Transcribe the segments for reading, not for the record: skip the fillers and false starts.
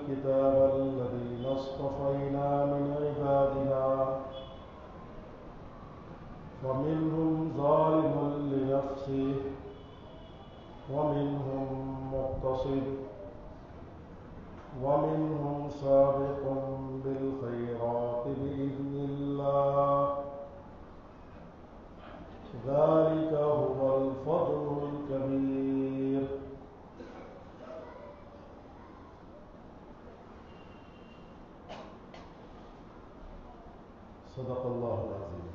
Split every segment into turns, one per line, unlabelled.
الكتاب الذين اصطفينا من عبادنا فمنهم ظالم لنفسه ومنهم مقتصد ومنهم سابق بالخيرات بإذن الله ذلك هو الفضل الكبير. صدق اللہ العظیم.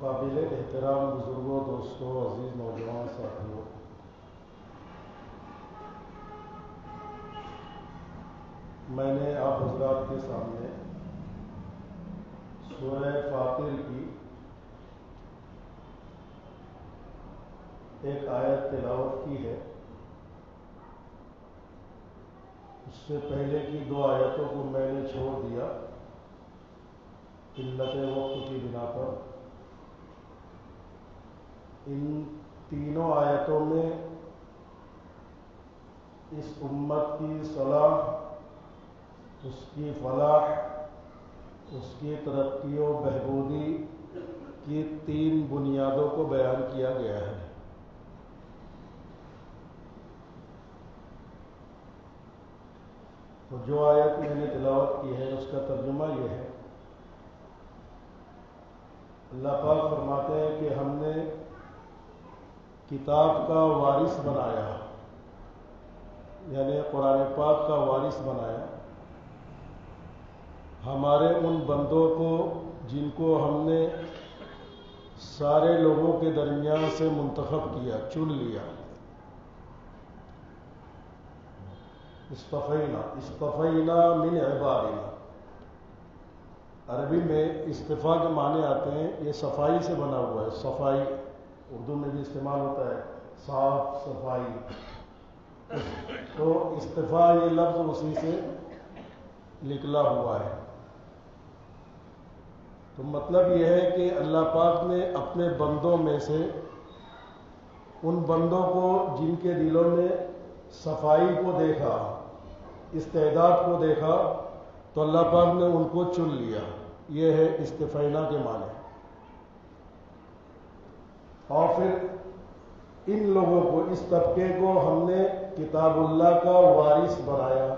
قابل احترام بزرگوں، دوستوں، عزیز نوجوان ساتھیوں، میں نے آپ حضرات کے سامنے سورہ فاطر کی ایک آیت تلاوت کی ہے. اس سے پہلے کی 2 آیتوں کو میں نے چھوڑ دیا قلت وقت کی بنا پر. ان تینوں آیتوں میں اس امت کی صلاح، اس کی فلاح، اس کی ترقی و بہبودی کی 3 بنیادوں کو بیان کیا گیا ہے. تو جو آیت میں نے تلاوت کی ہے اس کا ترجمہ یہ ہے. اللہ پاک فرماتے ہیں کہ ہم نے کتاب کا وارث بنایا، یعنی قرآن پاک کا وارث بنایا ہمارے ان بندوں کو جن کو ہم نے سارے لوگوں کے درمیان سے منتخب کیا، چن لیا. اصطفینا من عبادنا. عربی میں اصطفاء کے معنی آتے ہیں، یہ صفائی سے بنا ہوا ہے. صفائی اردو میں بھی استعمال ہوتا ہے، صاف صفائی. تو اصطفاء یہ لفظ اسی سے نکلا ہوا ہے. تو مطلب یہ ہے کہ اللہ پاک نے اپنے بندوں میں سے ان بندوں کو جن کے دلوں میں صفائی کو دیکھا، استعداد کو دیکھا، تو اللہ پاک نے ان کو چن لیا. یہ ہے اصطفینا کے معنی. اور پھر ان لوگوں کو، اس طبقے کو ہم نے کتاب اللہ کا وارث بنایا،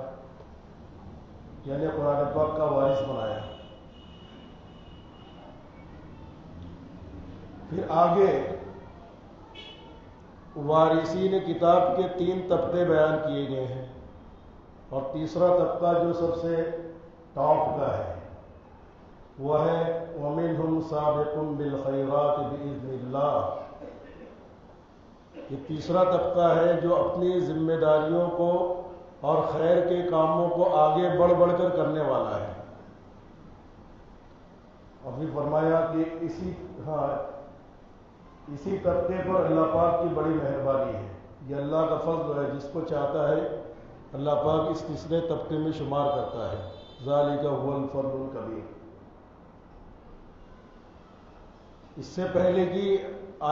یعنی قرآن پاک کا وارث بنایا. پھر آگے وارثین کتاب کے 3 طبقے بیان کیے گئے ہیں، اور تیسرا طبقہ جو سب سے ٹاپ کا ہے وہ ہے وَمِنْهُمْ سَابِقٌ بِالْخَيْرَاتِ بِإِذْنِ اللَّهِ. یہ تیسرا طبقہ ہے جو اپنی ذمہ داریوں کو اور خیر کے کاموں کو آگے بڑھ بڑھ کر کرنے والا ہے. ابھی فرمایا کہ اسی طبقے پر اللہ پاک کی بڑی مہربانی ہے. یہ اللہ کا فضل ہے، جس کو چاہتا ہے اللہ پاک اس تیسرے طبقے میں شمار کرتا ہے. ذالک هو الفضل الکبیر. اس سے پہلے کی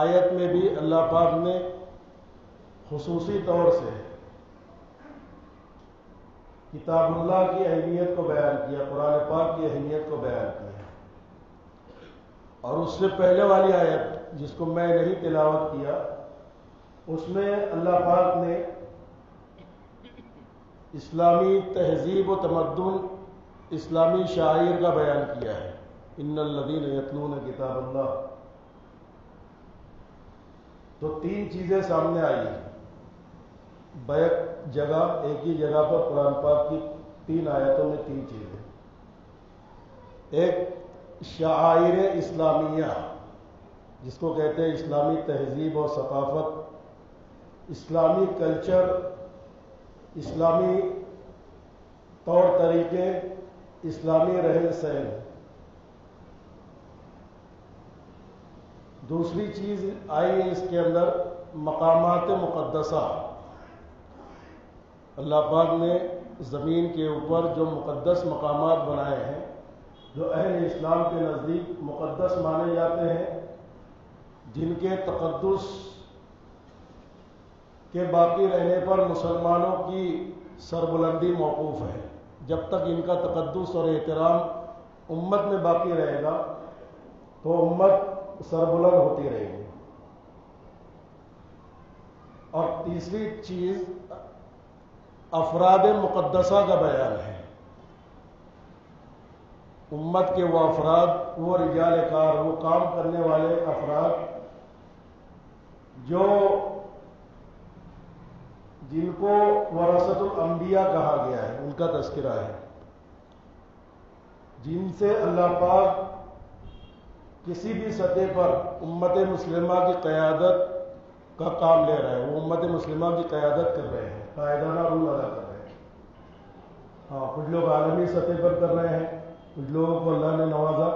آیت میں بھی اللہ پاک نے خصوصی طور سے کتاب اللہ کی اہمیت کو بیان کیا، قرآن پاک کی اہمیت کو بیان کیا. اور اس سے پہلے والی آیت جس کو میں نہیں تلاوت کیا، اس میں اللہ پاک نے اسلامی تہذیب و تمدن، اسلامی شاعر کا بیان کیا ہے. ان الذین یتلون کتاب اللہ. تو 3 چیزیں سامنے آئی بیک جگہ، ایک ہی جگہ پر قرآن پاک کی 3 آیتوں میں 3 چیزیں. ایک شعائر اسلامیہ جس کو کہتے ہیں اسلامی تہذیب اور ثقافت، اسلامی کلچر، اسلامی طور طریقے، اسلامی رہن سہن. دوسری چیز آئی ہے اس کے اندر مقامات مقدسہ. اللہ پاک نے زمین کے اوپر جو مقدس مقامات بنائے ہیں، جو اہل اسلام کے نزدیک مقدس مانے جاتے ہیں، جن کے تقدس کے باقی رہنے پر مسلمانوں کی سربلندی موقوف ہے. جب تک ان کا تقدس اور احترام امت میں باقی رہے گا تو امت سربلند ہوتی رہے گی. اور تیسری چیز افراد مقدسہ کا بیان ہے. امت کے وہ افراد، وہ رجال کار، وہ کام کرنے والے افراد جو جن کو ورثۃ الانبیاء کہا گیا ہے، ان کا تذکرہ ہے، جن سے اللہ پاک کسی بھی سطح پر امت مسلمہ کی قیادت کا کام لے رہا ہے. وہ امت مسلمہ کی قیادت کر رہے ہیں، قائدانہ رول ادا کر رہے ہیں. کچھ لوگ عالمی سطح پر کر رہے ہیں، کچھ لوگوں کو اللہ نے نوازا،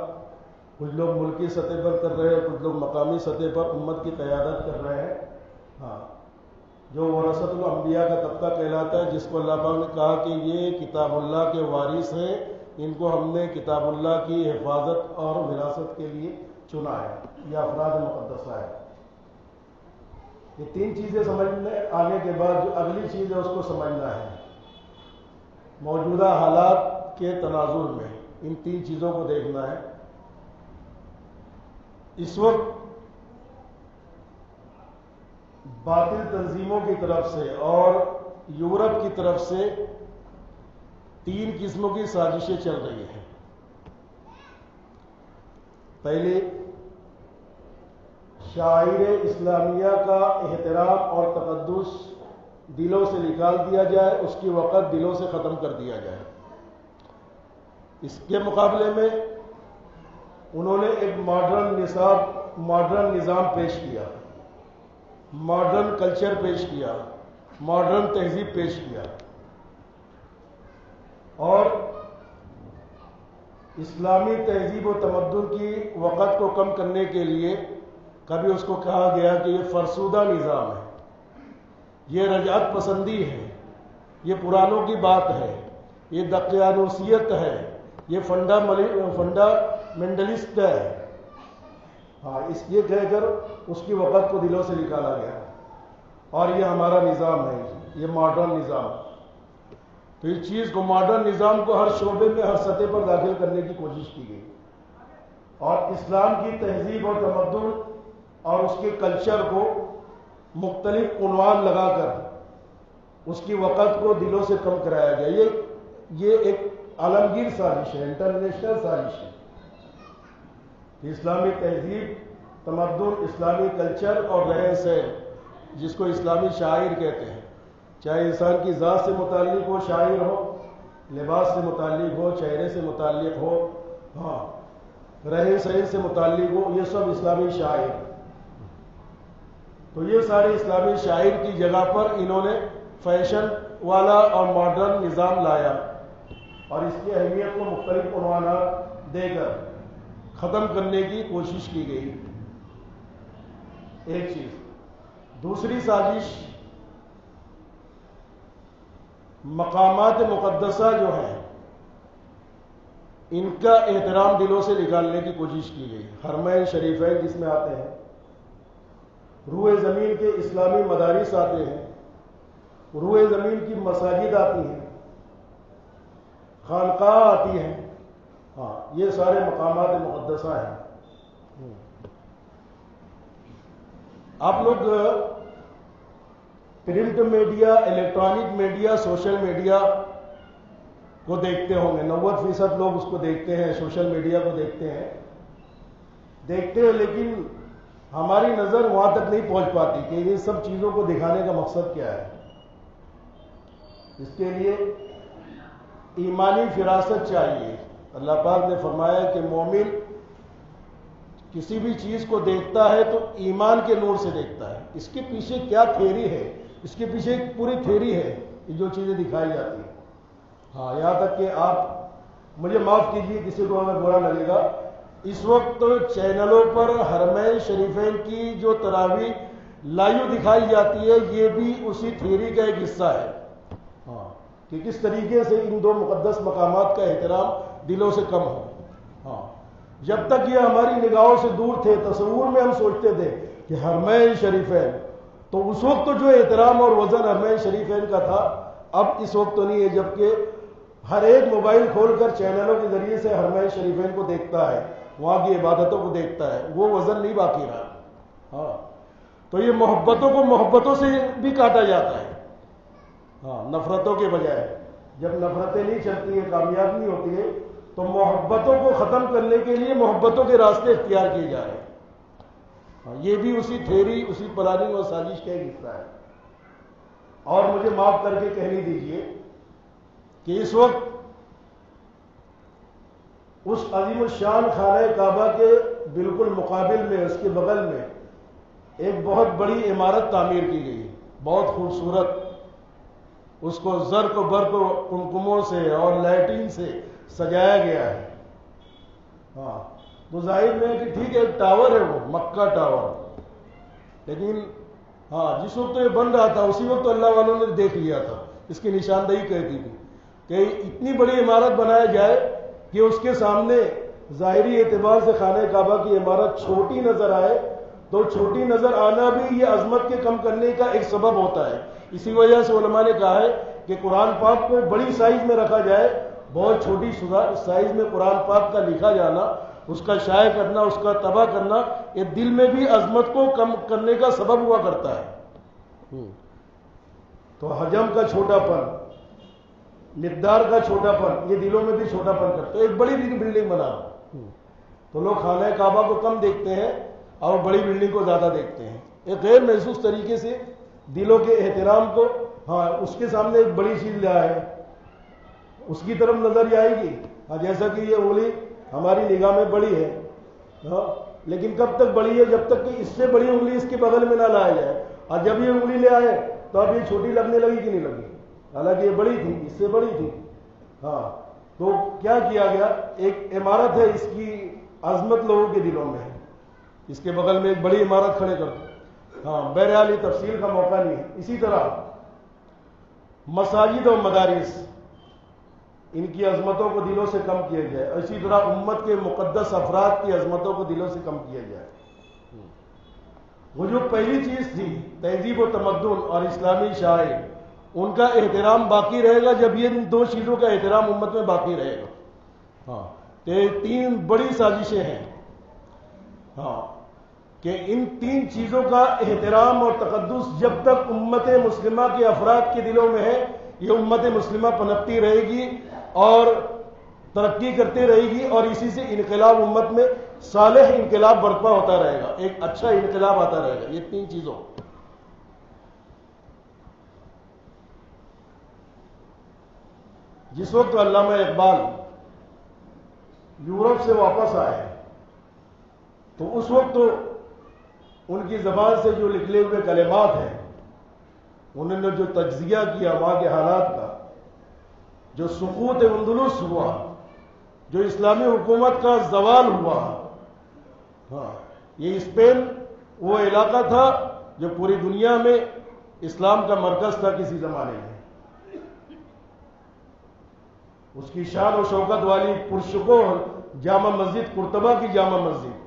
کچھ لوگ ملکی سطح پر کر رہے ہیں، کچھ لوگ مقامی سطح پر امت کی قیادت کر رہے ہیں. جو ورثۃ الانبیاء کا طبقہ کہلاتا ہے، جس کو اللہ پاک نے کہا کہ یہ کتاب اللہ کے وارث ہیں، ان کو ہم نے کتاب اللہ کی حفاظت اور وراثت کے لیے چنا ہے. یہ افراد مقدسہ ہے. یہ تین چیزیں سمجھنے آنے کے بعد جو اگلی چیز ہے اس کو سمجھنا ہے. موجودہ حالات کے تناظر میں ان تین چیزوں کو دیکھنا ہے. اس وقت باطل تنظیموں کی طرف سے اور یورپ کی طرف سے تین قسموں کی سازشیں چل رہی ہیں. پہلے شاعر اسلامیہ کا احترام اور تقدس دلوں سے نکال دیا جائے، اس کی وقت دلوں سے ختم کر دیا جائے. اس کے مقابلے میں انہوں نے ایک ماڈرن نظام پیش کیا، ماڈرن کلچر پیش کیا، ماڈرن تہذیب پیش کیا، اور اسلامی تہذیب و تمدن کی وقت کو کم کرنے کے لیے کبھی اس کو کہا گیا کہ یہ فرسودہ نظام ہے، یہ رجعت پسندی ہے، یہ پرانوں کی بات ہے، یہ دقیانوسیت ہے، یہ فنڈامنٹلسٹ ہے. اس یہ کہہ کر اس کی وقت کو دلوں سے نکالا گیا اور یہ ہمارا نظام ہے، یہ ماڈرن نظام. تو اس چیز کو، ماڈرن نظام کو ہر شعبے میں، ہر سطح پر داخل کرنے کی کوشش کی گئی اور اسلام کی تہذیب اور تمدن اور اس کے کلچر کو مختلف عنوان لگا کر اس کی وقت کو دلوں سے کم کرایا گیا. یہ ایک عالمگیر سازش ہے، انٹرنیشنل سازش ہے. اسلامی تہذیب، تمدن، اسلامی کلچر اور رہن سہن، جس کو اسلامی شاعر کہتے ہیں، چاہے انسان کی ذات سے متعلق ہو شاعر ہو، لباس سے متعلق ہو، چہرے سے متعلق ہو، رہن سہن سے متعلق ہو، یہ سب اسلامی شاعر. تو یہ سارے اسلامی شاعر کی جگہ پر انہوں نے فیشن والا اور ماڈرن نظام لایا اور اس کی اہمیت کو مختلف عنوانات دے کر ختم کرنے کی کوشش کی گئی. ایک چیز. دوسری سازش، مقامات مقدسہ جو ہیں ان کا احترام دلوں سے نکالنے کی کوشش کی گئی. حرمین شریفین جس میں آتے ہیں، روئے زمین کے اسلامی مدارس آتے ہیں، روئے زمین کی مساجد آتی ہیں، خانقاہ آتی ہیں. یہ سارے مقامات مقدسہ ہیں. آپ لوگ print media, electronic media, social media کو دیکھتے ہوں گے. 90% لوگ اس کو دیکھتے ہیں، سوشل میڈیا کو دیکھتے ہیں، لیکن ہماری نظر وہاں تک نہیں پہنچ پاتی کہ یہ سب چیزوں کو دکھانے کا مقصد کیا ہے. اس کے لیے ایمانی فراست چاہیے. اللہ پاک نے فرمایا کہ مومن کسی بھی چیز کو دیکھتا ہے تو ایمان کے نور سے دیکھتا ہے. اس کے پیچھے کیا تھیوری ہے، اس کے پیچھے ایک پوری تھیوری ہے کہ جو چیزیں دکھائی جاتی ہیں. یہاں تک کہ آپ مجھے معاف کیجیے کسی کو اگر برا لگے گا، اس وقت چینلوں پر حرمین شریفین کی جو تراویح لائیو دکھائی جاتی ہے، یہ بھی اسی تھیوری کا ایک حصہ ہے کہ کس طریقے سے ان دو مقدس مقامات کا احترام دلوں سے کم ہو. جب تک یہ ہماری نگاہوں سے دور تھے، تصور میں ہم سوچتے تھے کہ حرمین شریفین، تو اس وقت تو جو احترام اور وزن حرمین شریفین کا تھا، اب اس وقت تو نہیں ہے، جبکہ ہر ایک موبائل کھول کر چینلوں کے ذریعے سے حرمین شریفین کو دیکھتا ہے، وہاں کی عبادتوں کو دیکھتا ہے، وہ وزن نہیں باقی رہا۔ ہاں، تو یہ محبتوں کو محبتوں سے بھی کاٹا جاتا ہے، ہاں، نفرتوں کے بجائے۔ جب نفرتیں نہیں چلتی ہیں، کامیاب نہیں ہوتی ہے، تو محبتوں کو ختم کرنے کے لیے محبتوں کے راستے اختیار کیے جا رہے ہیں۔ ہاں، یہ بھی اسی تھیوری، اسی پلاننگ اور سازش کا ایک حصہ ہے۔ اور مجھے معاف کر کے کہنے دیجئے کہ اس وقت اس عظیم الشان خانہ کعبہ کے بالکل مقابل میں، اس کے بغل میں ایک بہت بڑی عمارت تعمیر کی گئی، بہت خوبصورت۔ اس کو زرق و برق و کمکموں سے اور لائٹنگ سے سجایا گیا ہے۔ ہاں، تو ظاہر میں کہ ٹھیک ہے، ایک ٹاور ہے، وہ مکہ ٹاور، لیکن ہاں، جس وقت یہ بن رہا تھا اسی وقت اللہ والوں نے دیکھ لیا تھا، اس کی نشاندہی کہتی تھی کہ اتنی بڑی عمارت بنایا جائے کہ اس کے سامنے ظاہری اعتبار سے خانہ کعبہ کی عمارت چھوٹی نظر آئے، تو چھوٹی نظر آنا بھی یہ عظمت کے کم کرنے کا ایک سبب ہوتا ہے۔ اسی وجہ سے علماء نے کہا ہے کہ قرآن پاک کو بڑی سائز میں رکھا جائے، بہت چھوٹی سائز میں قرآن پاک کا لکھا جانا، اس کا شائع کرنا، اس کا طبع کرنا، یہ دل میں بھی عظمت کو کم کرنے کا سبب ہوا کرتا ہے۔ تو حجم کا چھوٹا پن، مقدار کا چھوٹا پن، یہ دلوں میں بھی چھوٹا پن کرتا ہے۔ ایک بڑی بلڈنگ بنا تو لوگ خانہ کعبہ کو کم دیکھتے ہیں اور بڑی بلڈنگ کو زیادہ دیکھتے ہیں، ایک غیر محسوس طریقے سے دلوں کے احترام کو، ہاں، اس کے سامنے ایک بڑی چیز لیا ہے، اس کی طرف نظر جائے گی۔ ہاں، جیسا کہ یہ انگلی ہماری نگاہ میں بڑی ہے، ہاں، لیکن کب تک بڑی ہے؟ جب تک کہ اس سے بڑی انگلی اس کے بغل میں نہ لایا جائے، اور جب یہ انگلی لے آئے تو اب یہ چھوٹی لگنے لگی کہ نہیں لگی؟ حالانکہ یہ بڑی تھی، اس سے بڑی تھی۔ ہاں، تو کیا کیا گیا؟ ایک عمارت ہے، اس کی عظمت لوگوں کے دلوں میں ہے، اس کے بغل میں ایک بڑی عمارت کھڑے کر دو۔ ہاں، بہرحال یہ تفصیل کا موقع نہیں ہے۔ اسی طرح مساجد اور مدارس، ان کی عظمتوں کو دلوں سے کم کیا جائے، اسی طرح امت کے مقدس افراد کی عظمتوں کو دلوں سے کم کیا جائے۔ وہ جو پہلی چیز تھی، تہذیب و تمدن اور اسلامی شاعر، ان کا احترام باقی رہے گا جب یہ دو چیزوں کا احترام امت میں باقی رہے گا۔ ہاں، یہ تین بڑی سازشیں ہیں، ہاں، کہ ان تین چیزوں کا احترام اور تقدس جب تک امت مسلمہ کے افراد کے دلوں میں ہے، یہ امت مسلمہ پنپتی رہے گی اور ترقی کرتی رہے گی، اور اسی سے انقلاب امت میں صالح انقلاب برپا ہوتا رہے گا، ایک اچھا انقلاب آتا رہے گا۔ یہ تین چیزوں، جس وقت علامہ اقبال یورپ سے واپس آئے تو اس وقت تو ان کی زبان سے جو نکلے ہوئے کلمات ہیں، انہوں نے جو تجزیہ کیا وہاں کے حالات کا، جو سقوط اندلس ہوا، جو اسلامی حکومت کا زوال ہوا، ہاں، یہ اسپین وہ علاقہ تھا جو پوری دنیا میں اسلام کا مرکز تھا کسی زمانے میں۔ اس کی شان و شوکت والی پرشکوہ جامع مسجد، قرطبہ کی جامع مسجد،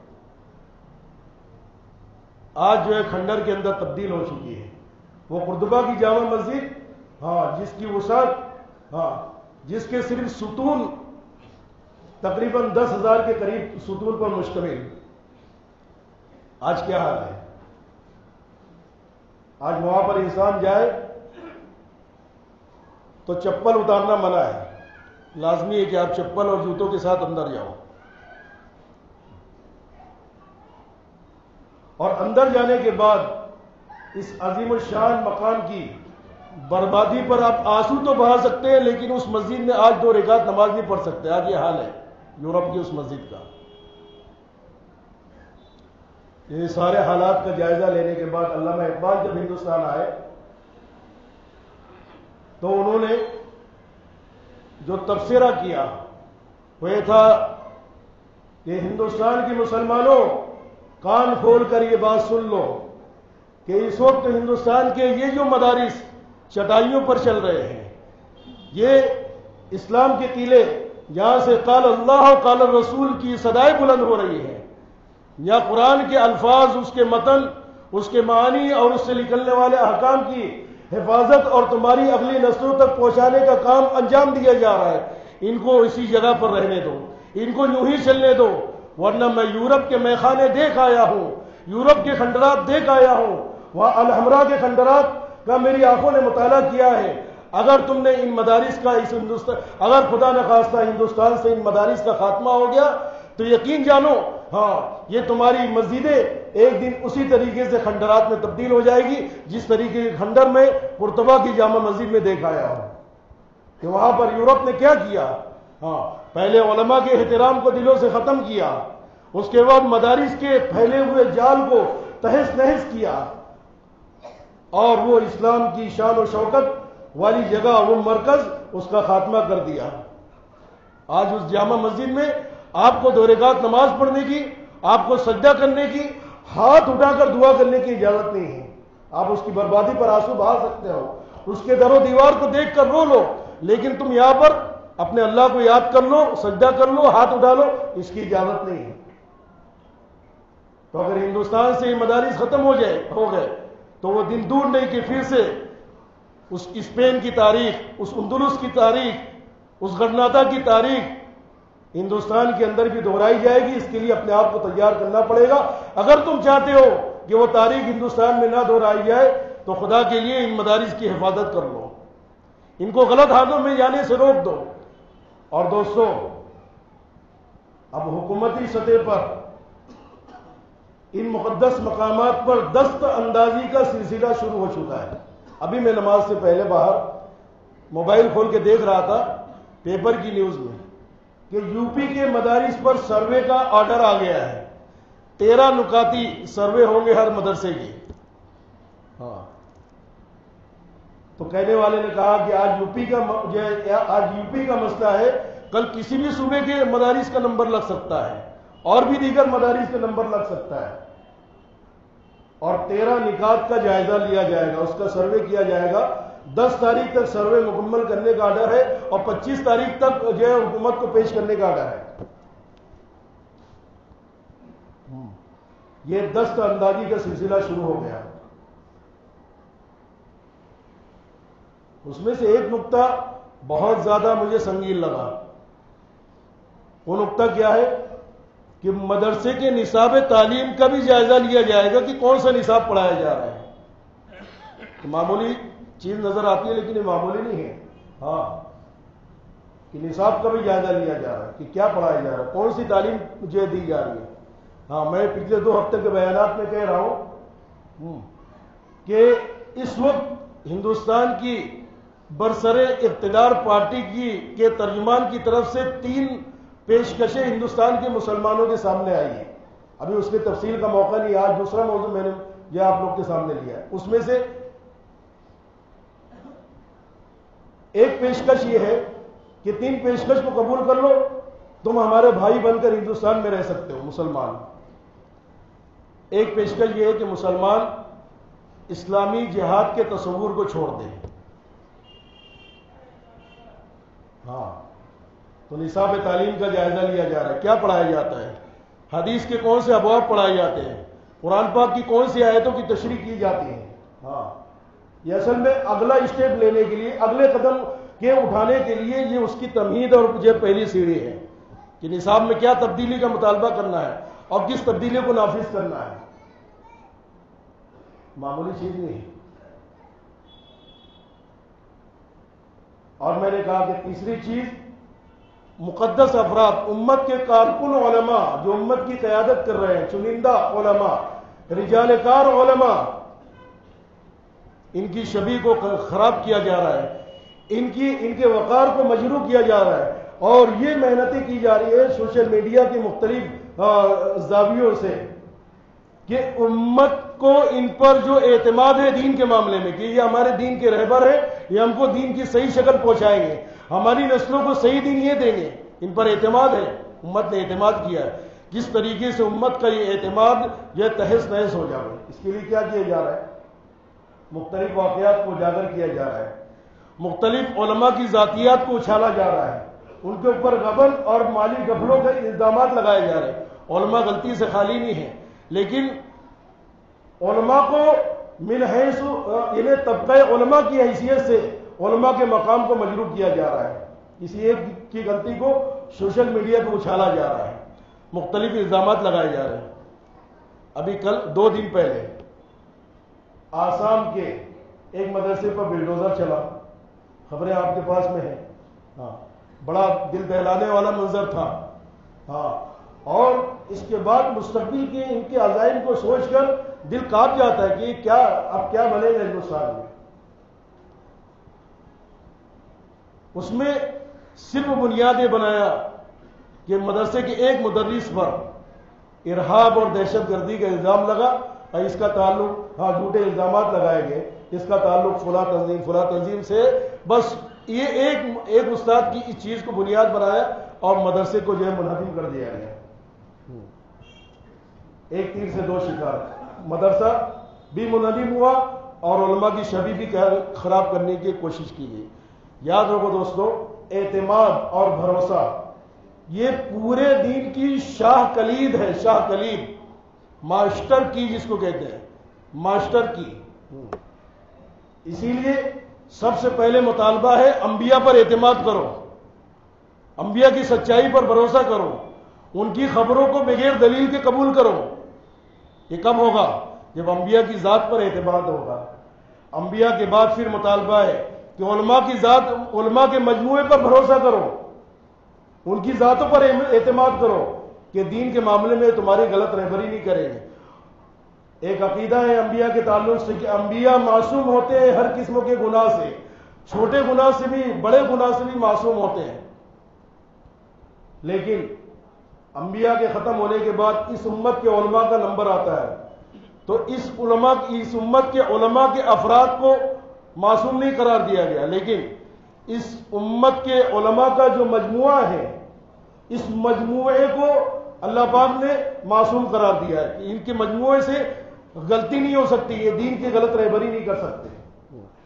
آج جو ہے کھنڈر کے اندر تبدیل ہو چکی ہے۔ وہ قرطبہ کی جامع مسجد، ہاں، جس کی وسعت، ہاں، جس کے صرف ستون تقریباً 10,000 کے قریب ستون پر مشتمل، آج کیا حال ہے؟ آج وہاں پر انسان جائے تو چپل اتارنا منع ہے، لازمی ہے کہ آپ چپل اور جوتوں کے ساتھ اندر جاؤ، اور اندر جانے کے بعد اس عظیم الشان مقام کی بربادی پر آپ آنسو تو بہا سکتے ہیں، لیکن اس مسجد میں آج 2 رکعت نماز نہیں پڑھ سکتے۔ آج یہ حال ہے یورپ کی اس مسجد کا۔ یہ سارے حالات کا جائزہ لینے کے بعد علامہ اقبال جب ہندوستان آئے تو انہوں نے جو تبصرہ کیا وہ یہ تھا کہ ہندوستان کے مسلمانوں، کان کھول کر یہ بات سن لو کہ اس وقت ہندوستان کے یہ جو مدارس چٹائیوں پر چل رہے ہیں، یہ اسلام کے قلعے جہاں سے قال اللہ و قال الرسول کی صدائیں بلند ہو رہی ہیں، یا قرآن کے الفاظ، اس کے متن، اس کے معانی اور اس سے نکلنے والے احکام کی حفاظت اور تمہاری اگلی نسلوں تک پہنچانے کا کام انجام دیا جا رہا ہے، ان کو اسی جگہ پر رہنے دو، ان کو یوں ہی چلنے دو، ورنہ میں یورپ کے میخانے دیکھ آیا ہوں، یورپ کے کھنڈرات دیکھ آیا ہوں، وہاں الحمرا کے کھنڈرات کا میری آنکھوں نے مطالعہ کیا ہے۔ اگر تم نے ان مدارس کا اگر خدا نخواستہ ہندوستان سے ان مدارس کا خاتمہ ہو گیا تو یقین جانو، ہاں، یہ تمہاری مسجدیں ایک دن اسی طریقے سے کھنڈرات میں تبدیل ہو جائے گی جس طریقے کے کھنڈر میں قرطبہ کی جامع مسجد میں دیکھ آیا ہوں کہ وہاں پر یورپ نے کیا کیا۔ ہاں، پہلے علماء کے احترام کو دلوں سے ختم کیا، اس کے بعد مدارس کے پھیلے ہوئے جال کو تہس نہس کیا، اور وہ اسلام کی شان و شوکت والی جگہ، وہ مرکز، اس کا خاتمہ کر دیا۔ آج اس جامع مسجد میں آپ کو دو رکعت نماز پڑھنے کی، آپ کو سجدہ کرنے کی، ہاتھ اٹھا کر دعا کرنے کی اجازت نہیں ہے۔ آپ اس کی بربادی پر آنسو بہا سکتے ہو، اس کے در و دیوار کو دیکھ کر رو لو، لیکن تم یہاں پر اپنے اللہ کو یاد کر لو، سجدہ کر لو، ہاتھ اٹھا لو، اس کی اجازت نہیں ہے۔ تو اگر ہندوستان سے یہ مدارس ختم ہو گئے تو وہ دن دور نہیں کہ پھر سے اس اسپین کی تاریخ، اس اندلس کی تاریخ، اس غرناطہ کی تاریخ ہندوستان کے اندر بھی دہرائی جائے گی۔ اس کے لیے اپنے آپ کو تیار کرنا پڑے گا۔ اگر تم چاہتے ہو کہ وہ تاریخ ہندوستان میں نہ دہرائی جائے تو خدا کے لیے ان مدارس کی حفاظت کر لو، ان کو غلط ہاتھوں میں جانے سے روک دو۔ اور دوستو، اب حکومتی سطح پر ان مقدس مقامات پر دست اندازی کا سلسلہ شروع ہو چکا ہے۔ ابھی میں نماز سے پہلے باہر موبائل کھول کے دیکھ رہا تھا پیپر کی نیوز میں کہ یو پی کے مدارس پر سروے کا آرڈر آ گیا ہے، 13 نکاتی سروے ہوں گے ہر مدرسے کی۔ ہاں، تو کہنے والے نے کہا کہ آج یو پی کا مسئلہ ہے، کل کسی بھی صوبے کے مدارس کا نمبر لگ سکتا ہے اور بھی دیگر مدارس کا نمبر لگ سکتا ہے، اور 13 نکات کا جائزہ لیا جائے گا، اس کا سروے کیا جائے گا۔ 10 تاریخ تک سروے مکمل کرنے کا آرڈر ہے اور 25 تاریخ تک جو ہے حکومت کو پیش کرنے کا آرڈر ہے۔ یہ دست اندازی کا سلسلہ شروع ہو گیا۔ اس میں سے ایک نقطہ بہت زیادہ مجھے سنگین لگا۔ وہ نقطہ کیا ہے کہ مدرسے کے نصاب تعلیم کا بھی جائزہ لیا جائے گا کہ کون سا نصاب پڑھایا جا رہا ہے۔ معمولی چیز نظر آتی ہے لیکن یہ معمولی نہیں ہے، ہاں، کہ نصاب کا بھی جائزہ لیا جا رہا ہے کہ کیا پڑھایا جا رہا ہے، کون سی تعلیم مجھے دی جا رہی ہے۔ ہاں، میں پچھلے 2 ہفتے کے بیانات میں کہہ رہا ہوں کہ اس وقت ہندوستان کی برسر اقتدار پارٹی کے ترجمان کی طرف سے 3 پیشکشیں ہندوستان کے مسلمانوں کے سامنے آئی ہیں۔ ابھی اس کی تفصیل کا موقع نہیں، آج دوسرا موضوع میں نے یہ آپ لوگ کے سامنے لیا ہے۔ اس میں سے ایک پیشکش یہ ہے کہ 3 پیشکش کو قبول کر لو، تم ہمارے بھائی بن کر ہندوستان میں رہ سکتے ہو مسلمان۔ ایک پیشکش یہ ہے کہ مسلمان اسلامی جہاد کے تصور کو چھوڑ دیں۔ ہاں، تو نصاب تعلیم کا جائزہ لیا جا رہا ہے، کیا پڑھایا جاتا ہے، حدیث کے کون سے ابواب پڑھائے جاتے ہیں، قرآن پاک کی کون سی آیتوں کی تشریح کی جاتی ہے۔ ہاں، یہ اصل میں اگلا اسٹیپ لینے کے لیے، اگلے قدم کے اٹھانے کے لیے یہ اس کی تمہید اور یہ پہلی سیڑھی ہے کہ نصاب میں کیا تبدیلی کا مطالبہ کرنا ہے اور کس تبدیلی کو نافذ کرنا ہے۔ معمولی چیز نہیں ہے۔ اور میں نے کہا کہ تیسری چیز، مقدس افراد، امت کے کارکن علماء جو امت کی قیادت کر رہے ہیں، چنندہ علماء، رجال کار علماء، ان کی شبیہ کو خراب کیا جا رہا ہے، ان کے وقار کو مجروح کیا جا رہا ہے، اور یہ محنتیں کی جا رہی ہے سوشل میڈیا کے مختلف زاویوں سے کہ امت کو ان پر جو اعتماد ہے دین کے معاملے میں کہ یہ ہمارے دین کے رہبر ہیں، یہ ہم کو دین کی صحیح شکل پہنچائیں گے، ہماری نسلوں کو صحیح دین یہ دیں گے، ان پر اعتماد ہے، امت نے اعتماد کیا ہے۔ جس طریقے سے امت کا یہ اعتماد یہ تہس نہس ہو جائے، اس کے لیے کیا کیا جا رہا ہے؟ مختلف واقعات کو اجاگر کیا جا رہا ہے، مختلف علماء کی ذاتیات کو اچھالا جا رہا ہے، ان کے اوپر غبن اور مالی گھپلوں کے الزامات لگائے جا رہے ہیں. علماء غلطی سے خالی نہیں ہیں، لیکن علماء کو من حیث انہیں طبقہ علماء کی حیثیت سے علماء کے مقام کو مجروح کیا جا رہا ہے. کسی ایک کی غلطی کو سوشل میڈیا پہ اچھالا جا رہا ہے، مختلف الزامات لگائے جا رہے ہیں. ابھی کل 2 دن پہلے آسام کے ایک مدرسے پر بلڈوزر چلا، خبریں آپ کے پاس میں ہیں. ہاں، بڑا دل دہلانے والا منظر تھا. ہاں، اور اس کے بعد مستقبل کے ان کے عزائم کو سوچ کر دل کانپ جاتا ہے کہ اب کیا بنے گا ہندوستان میں. اس میں صرف بنیاد یہ بنایا کہ مدرسے کے ایک مدرس پر ارہاب اور دہشت گردی کا الزام لگا اور اس کا تعلق، جھوٹے الزامات لگائے گئے، اس کا تعلق فلاں تنظیم سے. بس یہ ایک استاد کی اس چیز کو بنیاد بنایا اور مدرسے کو جو ہے منہدم کر دیا گیا. ایک تیر سے 2 شکار، مدرسہ بھی منہدم ہوا اور علماء کی شبیہ بھی خراب کرنے کی کوشش کی گئی. یاد رکھو دوستو، اعتماد اور بھروسہ یہ پورے دین کی شاہ کلید ہے. شاہ کلید، ماسٹر کی جس کو کہتے ہیں، ماسٹر کی. اسی لیے سب سے پہلے مطالبہ ہے انبیاء پر اعتماد کرو، انبیاء کی سچائی پر بھروسہ کرو، ان کی خبروں کو بغیر دلیل کے قبول کرو. یہ کب ہوگا؟ جب انبیاء کی ذات پر اعتماد ہوگا. انبیاء کے بعد پھر مطالبہ ہے کہ علماء کی ذات، علماء کے مجموعے پر بھروسہ کرو، ان کی ذاتوں پر اعتماد کرو کہ دین کے معاملے میں تمہاری غلط رہبری نہیں کریں گے. ایک عقیدہ ہے انبیاء کے تعلق سے کہ انبیاء معصوم ہوتے ہیں ہر قسم کے گناہ سے، چھوٹے گناہ سے بھی، بڑے گناہ سے بھی معصوم ہوتے ہیں. لیکن انبیاء کے ختم ہونے کے بعد اس امت کے علماء کا نمبر آتا ہے، تو اس امت کے علماء کے افراد کو معصوم نہیں قرار دیا گیا، لیکن اس امت کے علماء کا جو مجموعہ ہے، اس مجموعے کو اللہ پاک نے معصوم قرار دیا ہے. ان کے مجموعے سے غلطی نہیں ہو سکتی، یہ دین کی غلط رہبری نہیں کر سکتے.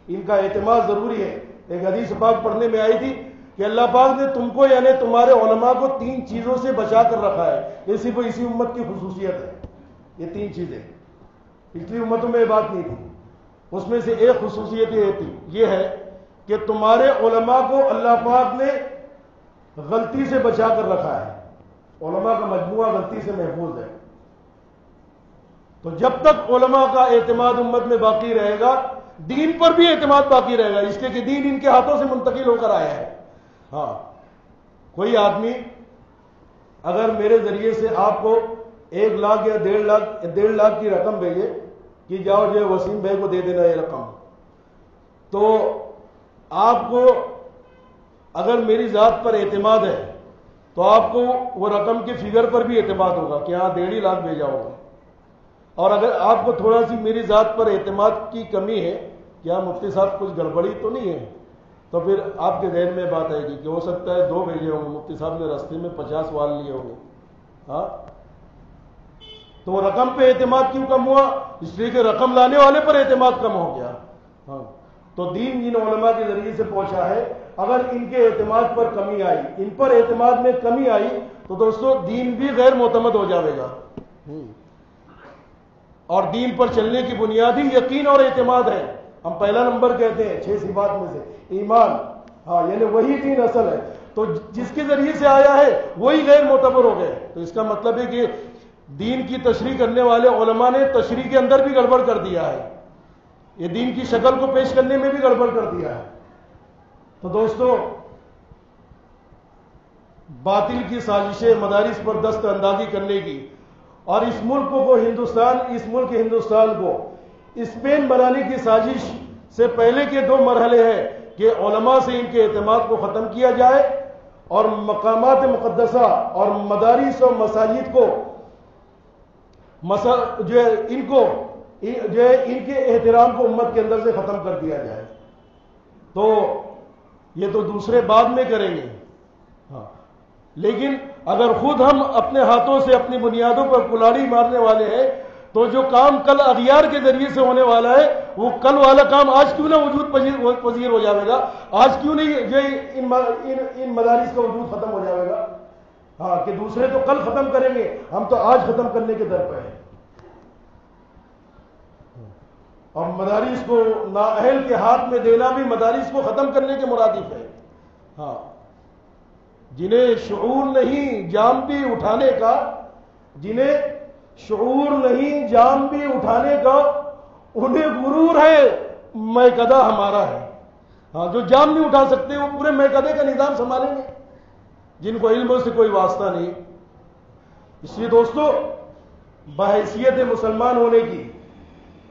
ان کا اعتماد ضروری ہے. ایک حدیث پاک پڑھنے میں آئی تھی کہ اللہ پاک نے تم کو یعنی تمہارے علماء کو 3 چیزوں سے بچا کر رکھا ہے. یہ صرف اسی امت کی خصوصیت ہے. یہ 3 چیزیں پچھلی امتوں میں یہ بات نہیں تھی. اس میں سے ایک خصوصیت یہ ہے کہ تمہارے علماء کو اللہ پاک نے غلطی سے بچا کر رکھا ہے. علماء کا مجموعہ غلطی سے محفوظ ہے. تو جب تک علماء کا اعتماد امت میں باقی رہے گا، دین پر بھی اعتماد باقی رہے گا، اس لیے کہ دین ان کے ہاتھوں سے منتقل ہو کر آیا ہے. ہاں، کوئی آدمی اگر میرے ذریعے سے آپ کو 1 لاکھ یا 1.5 لاکھ کی رقم بھیجے کہ جاؤ جو وسیم بھائی کو دے دینا یہ رقم، تو آپ کو اگر میری ذات پر اعتماد ہے تو آپ کو وہ رقم کے فگر پر بھی اعتماد ہوگا کہ ہاں 1.5 لاکھ بھیجا ہوگا. اور اگر آپ کو تھوڑا سی میری ذات پر اعتماد کی کمی ہے کہ ہاں مفتی صاحب کچھ گڑبڑی تو نہیں ہے، تو پھر آپ کے ذہن میں بات آئے گی کہ ہو سکتا ہے 2 بھیجے ہوں گے، مفتی صاحب نے رستے میں 50 وال لیے ہوں گے. ہاں، تو رقم پہ اعتماد کیوں کم ہوا؟ اس لیے کہ رقم لانے والے پر اعتماد کم ہو گیا. ہاں، تو دین جن علماء کے ذریعے سے پہنچا ہے، اگر ان کے اعتماد پر کمی آئی، ان پر اعتماد میں کمی آئی، تو دوستو دین بھی غیر معتمد ہو جائے گا. اور دین پر چلنے کی بنیاد ہی یقین اور اعتماد ہے. ہم پہلا نمبر کہتے ہیں 6 صفات میں سے ایمان. ہاں، یعنی وہی دین اصل ہے. تو جس کے ذریعے سے آیا ہے وہی غیر معتبر ہو گئے. تو اس کا مطلب ہے کہ دین کی تشریح کرنے والے علماء نے تشریح کے اندر بھی گڑبڑ کر دیا ہے، یہ دین کی شکل کو پیش کرنے میں بھی گڑبڑ کر دیا ہے. تو دوستو، باطل کی سازشیں مدارس پر دست اندازی کرنے کی اور اس ملک ہندوستان کو اسپین بنانے کی سازش سے پہلے کے 2 مرحلے ہیں کہ علماء سے ان کے اعتماد کو ختم کیا جائے اور مقامات مقدسہ اور مدارس اور مساجد کو ان کے احترام کو امت کے اندر سے ختم کر دیا جائے. تو یہ تو دوسرے بعد میں کریں گے. ہاں، لیکن اگر خود ہم اپنے ہاتھوں سے اپنی بنیادوں پر کلاڑی مارنے والے ہیں تو جو کام کل اغیار کے ذریعے سے ہونے والا ہے وہ کل والا کام آج کیوں نہ وجود پذیر ہو جائے گا؟ آج کیوں نہیں یہ ان مدارس کا وجود ختم ہو جائے گا؟ ہاں کہ دوسرے تو کل ختم کریں گے، ہم تو آج ختم کرنے کے در پہ ہیں۔ اور مدارس کو نااہل کے ہاتھ میں دینا بھی مدارس کو ختم کرنے کے مرادف ہے۔ ہاں، جنہیں شعور نہیں جام بھی اٹھانے کا، جنہیں شعور نہیں جام بھی اٹھانے کا، انہیں غرور ہے میکدہ ہمارا ہے۔ ہاں، جو جام نہیں اٹھا سکتے وہ پورے میکدے کا نظام سنبھالیں گے، جن کو علم سے کوئی واسطہ نہیں۔ اس لیے دوستو، بحیثیت مسلمان ہونے کی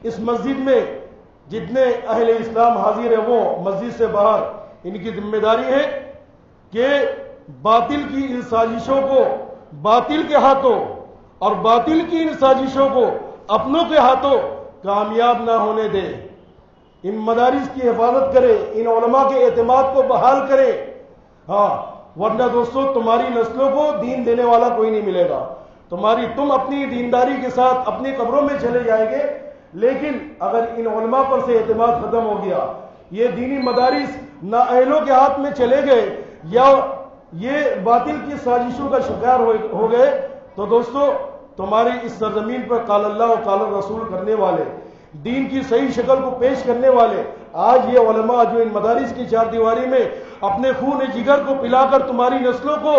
اس مسجد میں جتنے اہل اسلام حاضر ہیں، وہ مسجد سے باہر، ان کی ذمہ داری ہے کہ باطل کی ان سازشوں کو باطل کے ہاتھوں اور باطل کی ان سازشوں کو اپنوں کے ہاتھوں کامیاب نہ ہونے دے، ان مدارس کی حفاظت کرے، ان علماء کے اعتماد کو بحال کرے۔ ہاں، ورنہ دوستو تمہاری نسلوں کو دین دینے والا کوئی نہیں ملے گا۔ تم اپنی دینداری کے ساتھ اپنی قبروں میں چلے جائیں گے، لیکن اگر ان علماء پر سے اعتماد ختم ہو گیا، یہ دینی مدارس نااہلوں کے ہاتھ میں چلے گئے یا یہ باطل کی سازشوں کا شکار ہو گئے، تو دوستو تمہاری اس سرزمین پر قال اللہ و قال الرسول کرنے والے، دین کی صحیح شکل کو پیش کرنے والے، آج یہ علماء جو ان مدارس کی چار دیواری میں اپنے خون جگر کو پلا کر تمہاری نسلوں کو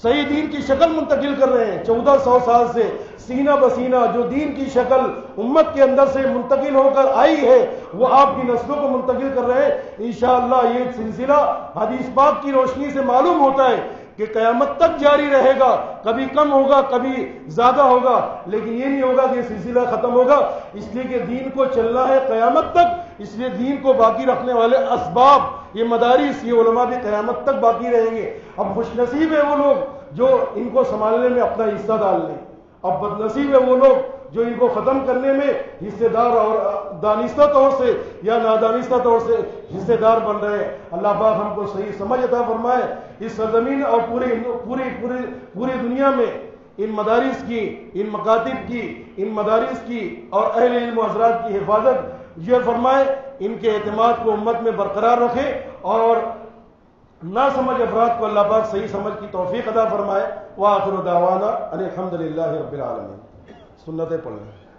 صحیح دین کی شکل منتقل کر رہے ہیں، 1400 سال سے سینہ بسینہ جو دین کی شکل امت کے اندر سے منتقل ہو کر آئی ہے وہ آپ کی نسلوں کو منتقل کر رہے ہیں۔ انشاءاللہ یہ سلسلہ حدیث پاک کی روشنی سے معلوم ہوتا ہے کہ قیامت تک جاری رہے گا، کبھی کم ہوگا کبھی زیادہ ہوگا، لیکن یہ نہیں ہوگا کہ یہ سلسلہ ختم ہوگا، اس لیے کہ دین کو چلنا ہے قیامت تک۔ اس لیے دین کو باقی رکھنے والے اسباب، یہ مدارس، یہ علماء بھی قیامت تک باقی رہیں گے۔ اب خوش نصیب ہے وہ لوگ جو ان کو سنبھالنے میں اپنا حصہ ڈال لیں، اب بد نصیب ہے وہ لوگ جو ان کو ختم کرنے میں حصے دار اور دانستہ طور سے یا نادانستہ طور سے حصے دار بن رہے ہیں۔ اللہ پاک ہم کو صحیح سمجھ عطا فرمائے، اس سرزمین اور پوری دنیا میں ان مدارس کی، ان مکاتب کی، ان مدارس کی اور اہل علم و حضرات کی حفاظت یہ فرمائے، ان کے اعتماد کو امت میں برقرار رکھے اور نہ سمجھ افراد کو اللہ پاک صحیح سمجھ کی توفیق عطا فرمائے۔ وآخر دعوانا ان الحمد للہ رب العالمین۔ سنتیں پڑھ لیں۔